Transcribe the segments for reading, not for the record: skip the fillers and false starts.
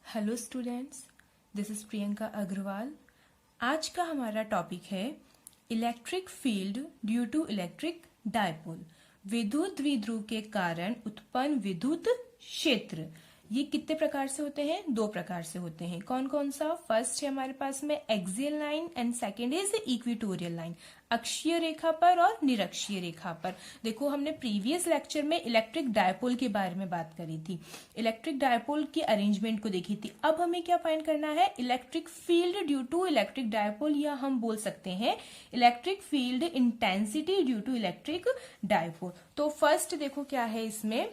Hello students, this is Priyanka Agarwal. आज का हमारा टॉपिक है electric field due to electric dipole. विद्युत द्विध्रुव के कारण उत्पन्न विद्युत क्षेत्र। ये कितने प्रकार से होते हैं? दो प्रकार से होते हैं। कौन कौन सा? फर्स्ट है हमारे पास में axial line and second is equatorial line, अक्षीय रेखा पर और निरक्षीय रेखा पर। देखो, हमने प्रीवियस लेक्चर में इलेक्ट्रिक डायपोल के बारे में बात करी थी, इलेक्ट्रिक डायपोल की अरेंजमेंट को देखी थी। अब हमें क्या फाइंड करना है? Electric field due to electric dipole, या हम बोल सकते हैं electric field intensity due to electric dipole. तो फर्स्ट देखो क्या है इसमें,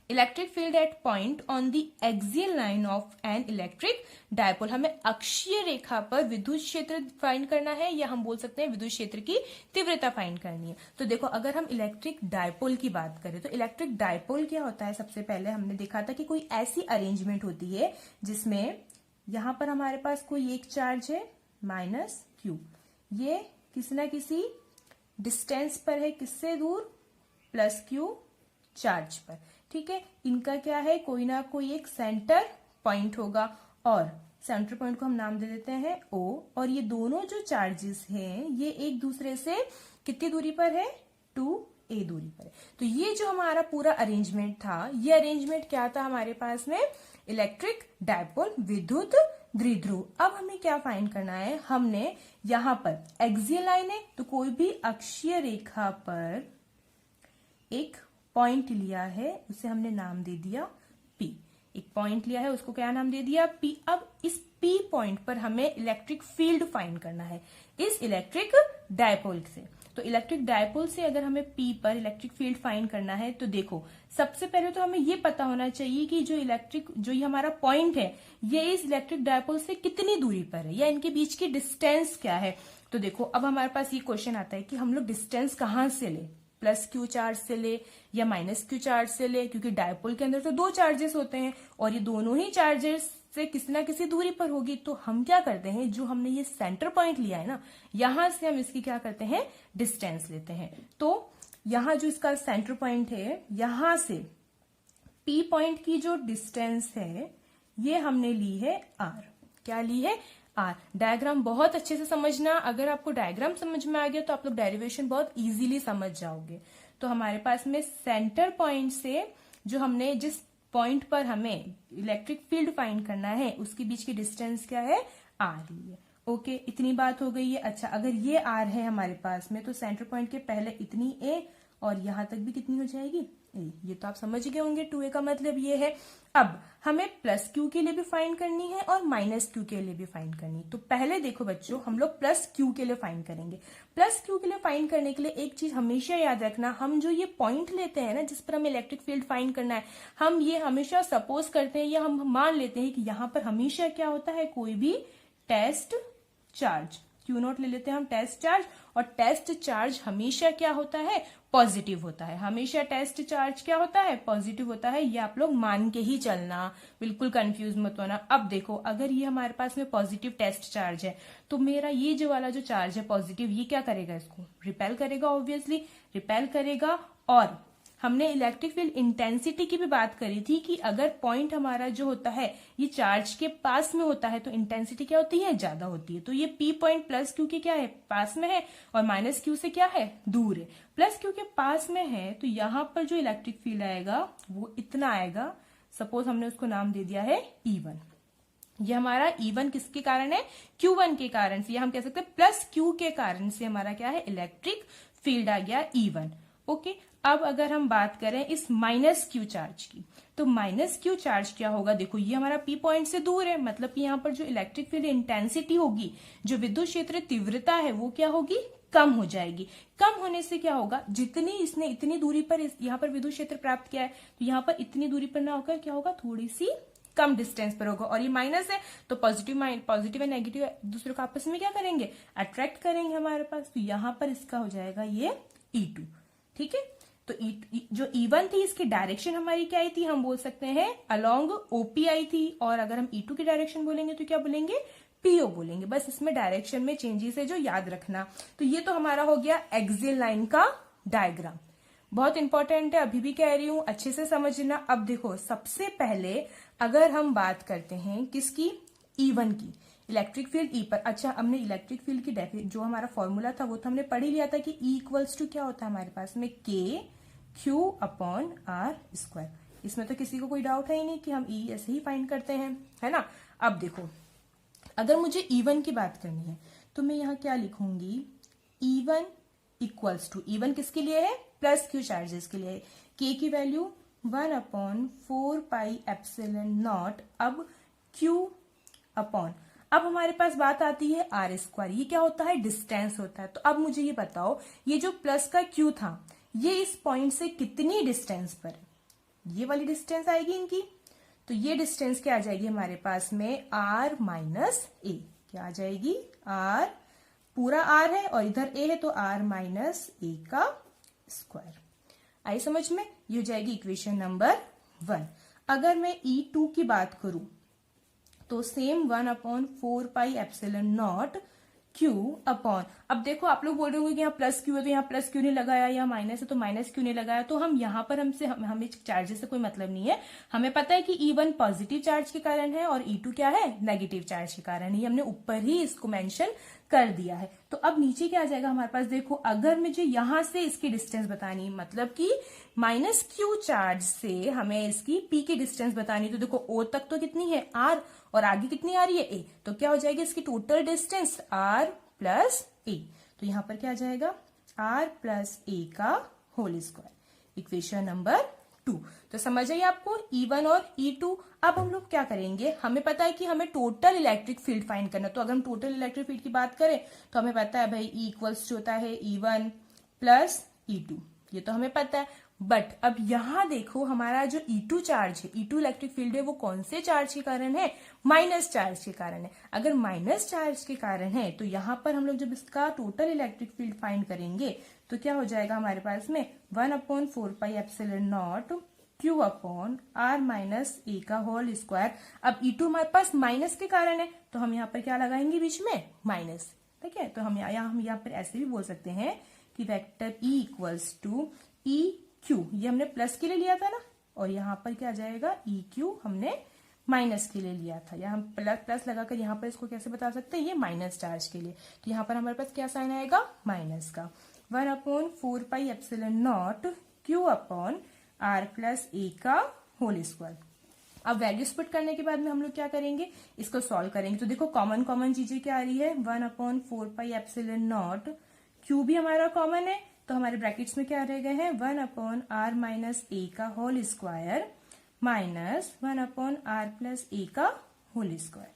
electric field at point on the axial line of an electric dipole. हमें अक्षीय रेखा पर विद्युत क्षेत्र फाइंड करना है, या हम बोल सकते हैं विद्युत क्षेत्र की तीव्रता फाइंड करनी है। तो देखो, अगर हम इलेक्ट्रिक डायपोल की बात करें तो इलेक्ट्रिक डायपोल क्या होता है? सबसे पहले हमने देखा था कि कोई ऐसी अरेंजमेंट होती है जिसमें यहां पर हमारे पास कोई एक चार्ज है माइनस क्यू, ये किसी ना किसी डिस्टेंस पर है, किससे दूर? प्लस क्यू चार्ज पर। ठीक है, इनका क्या है? कोई ना कोई एक सेंटर पॉइंट होगा, और सेंटर पॉइंट को हम नाम दे देते हैं O। और ये दोनों जो चार्जेस हैं ये एक दूसरे से कितनी दूरी पर है? 2a दूरी पर है। तो ये जो हमारा पूरा अरेंजमेंट था, ये अरेंजमेंट क्या था हमारे पास में? इलेक्ट्रिक डायपोल, विद्युत द्विध्रुव। अब हमें क्या फाइंड करना है? हमने यहां पर एक्सियल लाइन है तो कोई भी अक्षीय रेखा पर एक पॉइंट लिया है, उसे हमने नाम दे दिया P। एक पॉइंट लिया है, उसको क्या नाम दे दिया? P। अब इस P पॉइंट पर हमें इलेक्ट्रिक फील्ड फाइंड करना है इस इलेक्ट्रिक डायपोल से। तो इलेक्ट्रिक डायपोल से अगर हमें P पर इलेक्ट्रिक फील्ड फाइंड करना है तो देखो, सबसे पहले तो हमें ये पता होना चाहिए कि जो ये हमारा पॉइंट है ये इस इलेक्ट्रिक डायपोल से कितनी दूरी पर है, या इनके बीच की डिस्टेंस क्या है। तो देखो, अब हमारे पास ये क्वेश्चन आता है कि हम लोग डिस्टेंस कहां से ले, प्लस क्यू चार्ज से ले या माइनस क्यू चार्ज से ले, क्योंकि डायपोल के अंदर तो दो चार्जेस होते हैं और ये दोनों ही चार्जेस से किसी ना किसी दूरी पर होगी। तो हम क्या करते हैं, जो हमने ये सेंटर पॉइंट लिया है ना, यहां से हम इसकी क्या करते हैं? डिस्टेंस लेते हैं। तो यहां जो इसका सेंटर पॉइंट है, यहां से पी पॉइंट की जो डिस्टेंस है ये हमने ली है आर। क्या ली है? आर। डायग्राम बहुत अच्छे से समझना, अगर आपको डायग्राम समझ में आ गया तो आप लोग डेरिवेशन बहुत इजीली समझ जाओगे। तो हमारे पास में सेंटर पॉइंट से जो हमने जिस पॉइंट पर हमें इलेक्ट्रिक फील्ड फाइंड करना है उसके बीच की डिस्टेंस क्या है? आर ली है। ओके, इतनी बात हो गई है। अच्छा, अगर ये आर है हमारे पास में तो सेंटर पॉइंट के पहले इतनी ए और यहां तक भी कितनी हो जाएगी? ए। ये तो आप समझ गए होंगे, 2a का मतलब ये है। अब हमें प्लस क्यू के लिए भी फाइंड करनी है और माइनस क्यू के लिए भी फाइंड करनी है। तो पहले देखो बच्चों, हम लोग प्लस क्यू के लिए फाइंड करेंगे। प्लस क्यू के लिए फाइंड करने के लिए एक चीज हमेशा याद रखना, हम जो ये पॉइंट लेते हैं ना जिस पर हमें इलेक्ट्रिक फील्ड फाइंड करना है, हम ये हमेशा सपोज करते हैं या हम मान लेते हैं कि यहां पर हमेशा क्या होता है? कोई भी टेस्ट चार्ज, क्यू नॉट ले लेते हैं हम टेस्ट चार्ज, और टेस्ट चार्ज हमेशा क्या होता है? पॉजिटिव होता है। हमेशा टेस्ट चार्ज क्या होता है? पॉजिटिव होता है। ये आप लोग मान के ही चलना, बिल्कुल कंफ्यूज मत होना। अब देखो, अगर ये हमारे पास में पॉजिटिव टेस्ट चार्ज है तो मेरा ये जो वाला जो चार्ज है पॉजिटिव, ये क्या करेगा? इसको रिपेल करेगा, ऑब्वियसली रिपेल करेगा। और हमने इलेक्ट्रिक फील्ड इंटेंसिटी की भी बात करी थी कि अगर पॉइंट हमारा जो होता है ये चार्ज के पास में होता है तो इंटेंसिटी क्या होती है? ज्यादा होती है। तो ये पी पॉइंट प्लस क्यू के क्या है? पास में है, और माइनस क्यू से क्या है? दूर है। प्लस क्यू के पास में है तो यहां पर जो इलेक्ट्रिक फील्ड आएगा वो इतना आएगा। सपोज हमने उसको नाम दे दिया है E1। ये हमारा E1 किसके कारण है? Q1 के कारण से, या हम कह सकते हैं प्लस क्यू के कारण से हमारा क्या है? इलेक्ट्रिक फील्ड आ गया E1। ओके, अब अगर हम बात करें इस माइनस क्यू चार्ज की, तो माइनस क्यू चार्ज क्या होगा? देखो, ये हमारा पी पॉइंट से दूर है, मतलब कि यहाँ पर जो इलेक्ट्रिक फील्ड इंटेंसिटी होगी, जो विद्युत क्षेत्र तीव्रता है, वो क्या होगी? कम हो जाएगी। कम होने से क्या होगा? जितनी इसने इतनी दूरी पर यहाँ पर विद्युत क्षेत्र प्राप्त किया है, तो यहाँ पर इतनी दूरी पर ना होकर क्या होगा? थोड़ी सी कम डिस्टेंस पर होगा। और ये माइनस है तो पॉजिटिव एंड नेगेटिव दूसरे को आपस में क्या करेंगे? अट्रैक्ट करेंगे हमारे पास। तो यहाँ पर इसका हो जाएगा ये E2। ठीक है, तो जो E1 थी इसकी डायरेक्शन हमारी क्या आई थी? हम बोल सकते हैं अलोंग OP आई थी। और अगर हम E2 की डायरेक्शन बोलेंगे तो क्या बोलेंगे? PO बोलेंगे। बस इसमें डायरेक्शन में चेंजेस है जो याद रखना। तो ये तो हमारा हो गया एक्सियल लाइन का डायग्राम। बहुत इंपॉर्टेंट है, अभी भी कह रही हूं, अच्छे से समझना। अब देखो, सबसे पहले अगर हम बात करते हैं किसकी, E1 की, इलेक्ट्रिक फील्ड ई पर। अच्छा, हमने इलेक्ट्रिक फील्ड की जो हमारा फॉर्मूला था वो तो हमने पढ़ ही लिया था कि E इक्वल्स टू क्या होता है हमारे पास में, K Q upon R square. इसमें तो किसी को कोई डाउट है ही नहीं कि हम E ऐसे ही फाइंड करते हैं, है ना। अब देखो, अगर मुझे E1 की बात करनी है तो मैं यहाँ क्या लिखूंगी, E1 इक्वल्स टू, E1 किसके लिए है, प्लस Q चार्जेस के लिए है। K की वैल्यू 1/4 पाई एप्सिलॉन नॉट, अब Q अपॉन, अब हमारे पास बात आती है R स्क्वायर, ये क्या होता है, डिस्टेंस होता है। तो अब मुझे ये बताओ, ये जो प्लस का Q था ये इस पॉइंट से कितनी डिस्टेंस पर, ये वाली डिस्टेंस आएगी इनकी, तो ये डिस्टेंस क्या आ जाएगी हमारे पास में, R माइनस ए। क्या आ जाएगी, R, पूरा R है और इधर A है तो R माइनस ए का स्क्वायर। आई समझ में, ये हो जाएगी इक्वेशन नंबर 1। अगर मैं E2 की बात करूं तो same 1/4 pi epsilon not Q upon, अब देखो आप लोग बोल रहे होंगे कि यहाँ प्लस Q है तो यहाँ प्लस क्यों नहीं लगाया, या माइनस है तो माइनस क्यों नहीं लगाया। तो हम यहाँ पर हमें चार्जेस से कोई मतलब नहीं है, हमें पता है कि E1 पॉजिटिव चार्ज के कारण है और E2 क्या है, नेगेटिव चार्ज के कारण है। ये हमने ऊपर ही इसको मेंशन कर दिया है। तो अब नीचे क्या आ जाएगा हमारे पास, देखो अगर मुझे यहां से इसकी डिस्टेंस बतानी, मतलब कि माइनस Q चार्ज से हमें इसकी P की डिस्टेंस बतानी, तो देखो O तक तो कितनी है, R, और आगे कितनी आ रही है, A, तो क्या हो जाएगी इसकी total distance R plus A। तो यहां पर क्या आ जाएगा, R प्लस A का होल स्क्वायर, इक्वेशन नंबर 2। तो समझ आइए आपको E1 और E2। अब हम लोग क्या करेंगे, हमें पता है कि हमें टोटल इलेक्ट्रिक फील्ड फाइंड करना है। तो अगर हम टोटल इलेक्ट्रिक फील्ड की बात करें तो हमें पता है भाई E इक्वल्स होता है E1 प्लस E2, ये तो हमें पता है। बट अब यहां देखो हमारा जो E2 चार्ज है, E2 इलेक्ट्रिक फील्ड है, वो कौन से चार्ज के कारण है, माइनस चार्ज के कारण है। अगर माइनस चार्ज के कारण है तो यहां पर हम लोग जब इसका टोटल इलेक्ट्रिक फील्ड फाइंड करेंगे तो क्या हो जाएगा हमारे पास में 1/4 pi epsilon not Q upon R minus A का होल स्क्वायर। अब E2 हमारे पास माइनस के कारण है तो हम यहाँ पर क्या लगाएंगे बीच में, माइनस, ठीक है। तो हम यहाँ पर ऐसे भी बोल सकते हैं कि vector E equals to E Q, ये हमने प्लस के लिए लिया था ना, और यहाँ पर क्या आ जाएगा, EQ हमने माइनस के लिए लिया था। या हम प्लस लगाकर यहाँ पर इसको कैसे बता सकते हैं, ये माइनस चार्ज के लिए। तो यहाँ पर हमारे पास क्या साइन आएगा, माइनस का। 1/4 pi epsilon not Q upon R plus A का होल स्क्वायर। अब वैल्यूज पुट करने के बाद में हम लोग क्या करेंगे, इसको सॉल्व करेंगे। तो देखो कॉमन चीजें क्या आ रही है, 1/4 पाई एप्सिलॉन नॉट, Q भी हमारा कॉमन है तो हमारे ब्रैकेट्स में क्या रह गए हैं, 1/R माइनस ए का whole square minus 1/R plus A का होल स्क्वायर।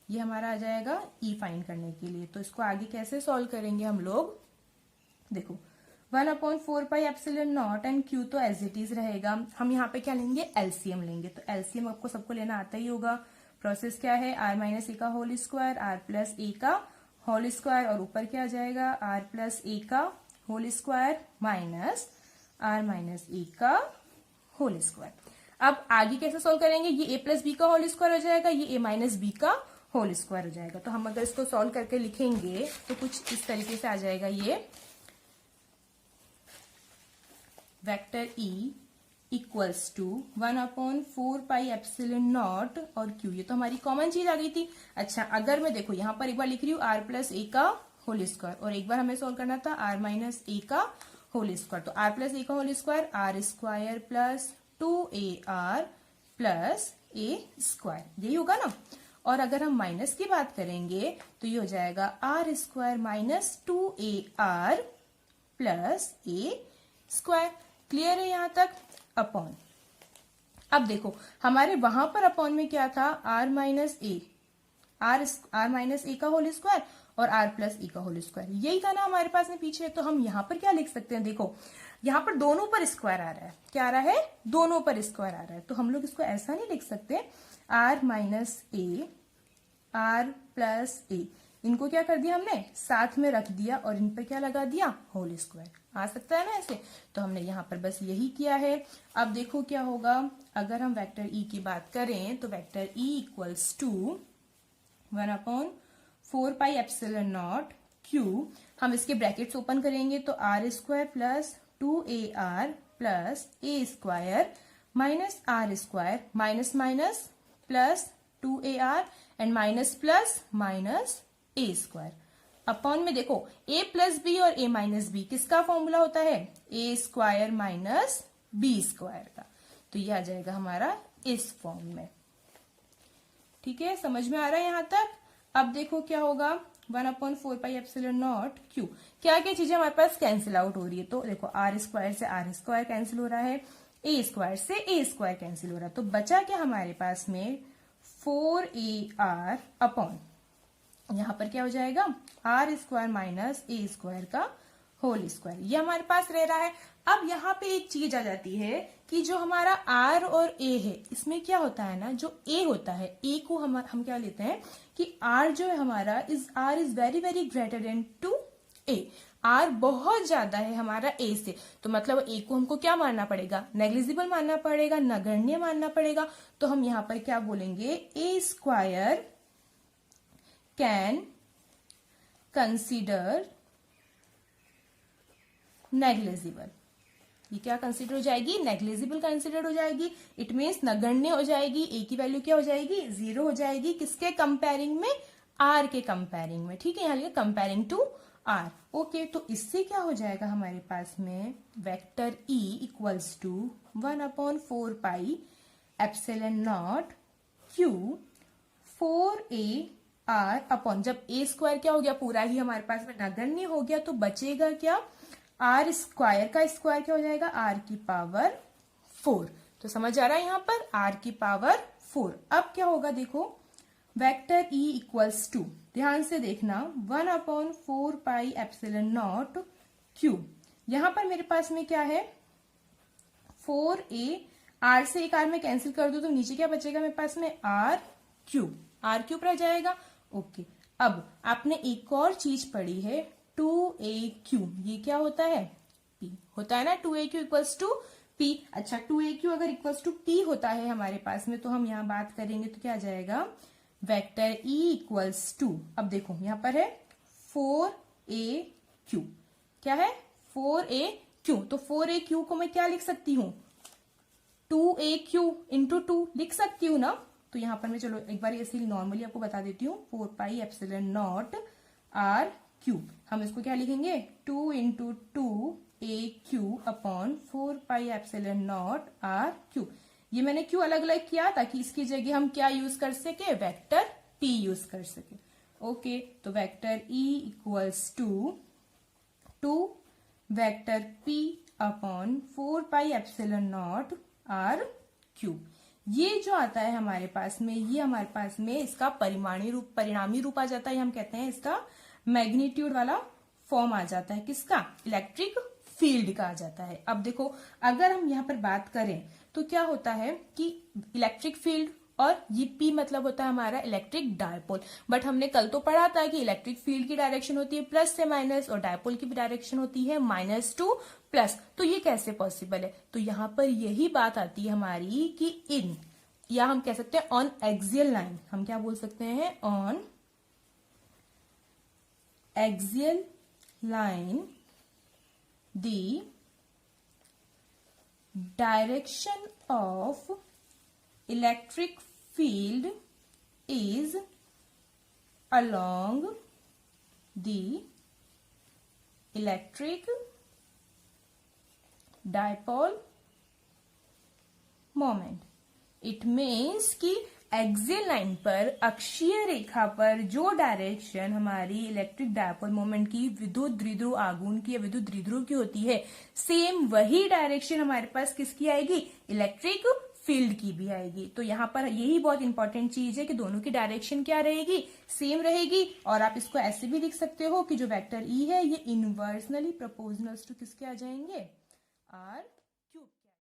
ये हमारा आ जाएगा E फाइंड करने के लिए। तो इसको आगे कैसे सॉल्व करेंगे हम लोग, देखो 1/4 pi epsilon not and Q तो एज इट इज रहेगा। हम यहाँ पे क्या लेंगे, एलसीएम लेंगे। तो एलसीएम आपको सबको लेना आता ही होगा। प्रोसेस क्या है, R माइनस ए का whole square, R plus A का होल स्क्वायर, और ऊपर क्या आ जाएगा, R प्लस ए का whole square minus R minus A का होल स्क्वायर। अब आगे कैसे सोल्व करेंगे, ये A प्लस बी का होल स्क्वायर हो जाएगा, ये A माइनस बी का होल स्क्वायर हो जाएगा। तो हम अगर इसको सोल्व करके लिखेंगे तो कुछ इस तरीके से आ जाएगा, ये vector E equals to 1/4 pi epsilon naught और Q, ये तो हमारी कॉमन चीज आ गई थी। अच्छा, अगर मैं देखो यहाँ पर एक बार लिख रही हूँ R प्लस ए का होल स्क्वायर, और एक बार हमें सोल्व करना था R माइनस ए का होल स्क्वायर। तो R प्लस ए का whole square R square plus 2AR plus ए स्क्वायर, यही होगा ना। और अगर हम माइनस की बात करेंगे तो ये हो जाएगा R square minus 2AR plus ए स्क्वायर। क्लियर है यहाँ तक, अपॉन। अब देखो हमारे वहां पर अपॉन में क्या था, R minus A, R minus A का होल स्क्वायर और R प्लस ए का होल स्क्वायर, यही था ना हमारे पास में पीछे। तो हम यहाँ पर क्या लिख सकते हैं, देखो यहाँ पर दोनों पर स्क्वायर आ रहा है, क्या आ रहा है, दोनों पर स्क्वायर आ रहा है। तो हम लोग इसको ऐसा नहीं लिख सकते, R माइनस ए R प्लस ए, इनको क्या कर दिया हमने, साथ में रख दिया और इन पर क्या लगा दिया, होल स्क्वायर। आ सकता है ना ऐसे, तो हमने यहाँ पर बस यही किया है। अब देखो क्या होगा, अगर हम वेक्टर E की बात करें तो vector E equals to 1/4 pi epsilon not Q, हम इसके ब्रैकेट्स ओपन करेंगे तो R square plus 2AR plus A square minus r square minus minus plus 2ar and minus plus minus a square upon में देखो a plus b और a minus b किसका formula होता है a square minus b square का। तो ये आ जाएगा हमारा इस फॉर्म में। ठीक है, समझ में आ रहा है यहां तक। अब देखो क्या होगा 1/4πε0 q। क्या क्या चीजें हमारे पास कैंसिल आउट हो रही है, तो देखो आर स्क्वायर से आर स्क्वायर कैंसिल हो रहा है, ए स्क्वायर से ए स्क्वायर कैंसिल हो रहा है, तो बचा क्या हमारे पास में 4ar अपॉन यहां पर क्या हो जाएगा r square minus a square का होल स्क्वायर, ये हमारे पास रह रहा है। अब यहाँ पे एक चीज आ जाती है कि जो हमारा आर और ए है इसमें क्या होता है ना, जो ए होता है ए को हम क्या लेते हैं कि आर जो है हमारा r is very very greater than two a, r बहुत ज्यादा है हमारा ए से, तो मतलब ए को हमको क्या मानना पड़ेगा नेग्लिजिबल मानना पड़ेगा, नगण्य मानना पड़ेगा। तो हम यहाँ पर क्या बोलेंगे ए स्क्वायर कैन कंसीडर नेग्लिजिबल, ये क्या कंसीडर हो जाएगी नेग्लिजिबल कंसीडर हो जाएगी, इट मीन्स नगण्य हो जाएगी, ए की वैल्यू क्या हो जाएगी 0 हो जाएगी, किसके कंपेयरिंग में आर के कंपेयरिंग में। ठीक है, यहाँ लिखा कंपेयरिंग टू आर। ओके, तो इससे क्या हो जाएगा हमारे पास में vector E equals to 1/4πε0 q 4ar upon, जब ए स्क्वायर क्या हो गया पूरा ही हमारे पास में नगण्य हो गया, तो बचेगा क्या आर स्क्वायर का स्क्वायर क्या हो जाएगा आर की पावर 4। तो समझ आ रहा है यहाँ पर आर की पावर 4। अब क्या होगा देखो वेक्टर ई इक्वल्स टू, ध्यान से देखना 1/4πε0 q, यहां पर मेरे पास में क्या है 4a, आर से एक आर में कैंसिल कर दो तो नीचे क्या बचेगा मेरे पास में आर क्यूब रह जाएगा। ओके, अब आपने एक और चीज पढ़ी है 2aq, ये क्या होता है p होता है ना, 2aq इक्वल्स टू p। अच्छा 2aq अगर इक्वल्स टू p होता है हमारे पास में, तो हम यहाँ बात करेंगे तो क्या आ जाएगा वेक्टर e इक्वल्स टू, अब देखो यहाँ पर है 4aq, क्या है 4aq, तो 4aq को मैं क्या लिख सकती हूँ 2aq इंटू 2 लिख सकती हूँ ना। तो यहाँ पर मैं चलो एक बार ऐसे नॉर्मली आपको बता देती हूँ 4πε0 r क्यूब, हम इसको क्या लिखेंगे 2 into 2aq upon 4πε0 r cube. ये मैंने क्यों अलग अलग किया ताकि इसकी जगह हम क्या यूज कर सके वेक्टर p यूज कर सके। ओके, तो vector e equals to 2 vector p upon 4πε0 r cube. ये जो आता है हमारे पास में, ये हमारे पास में इसका परिणामी रूप आ जाता है, हम कहते हैं इसका मैग्नीट्यूड वाला फॉर्म आ जाता है, किसका इलेक्ट्रिक फील्ड का आ जाता है। अब देखो अगर हम यहाँ पर बात करें तो क्या होता है कि इलेक्ट्रिक फील्ड और ये P मतलब होता है हमारा इलेक्ट्रिक डायपोल, बट हमने कल तो पढ़ा था कि इलेक्ट्रिक फील्ड की डायरेक्शन होती है प्लस से माइनस और डायपोल की डायरेक्शन होती है माइनस टू प्लस। तो ये कैसे पॉसिबल है, तो यहाँ पर यही बात आती है हमारी कि इन, या हम कह सकते हैं ऑन एक्सियल लाइन, हम क्या बोल सकते हैं on axial line the direction of electric field is along the electric dipole moment. It means कि एक्सियल लाइन पर अक्षीय रेखा पर जो डायरेक्शन हमारी इलेक्ट्रिक डायपोल मोमेंट की विद्युत द्विध्रुव आघूर्ण की या विद्युत द्विध्रुव की होती है, सेम वही डायरेक्शन हमारे पास किसकी आएगी इलेक्ट्रिक फील्ड की भी आएगी। तो यहाँ पर यही बहुत इंपॉर्टेंट चीज है कि दोनों की डायरेक्शन क्या रहेगी सेम रहेगी। और आप इसको ऐसे भी लिख सकते हो कि जो वेक्टर ई है ये इनवर्सनली प्रोपोर्शनल टू किसके आ जाएंगे आर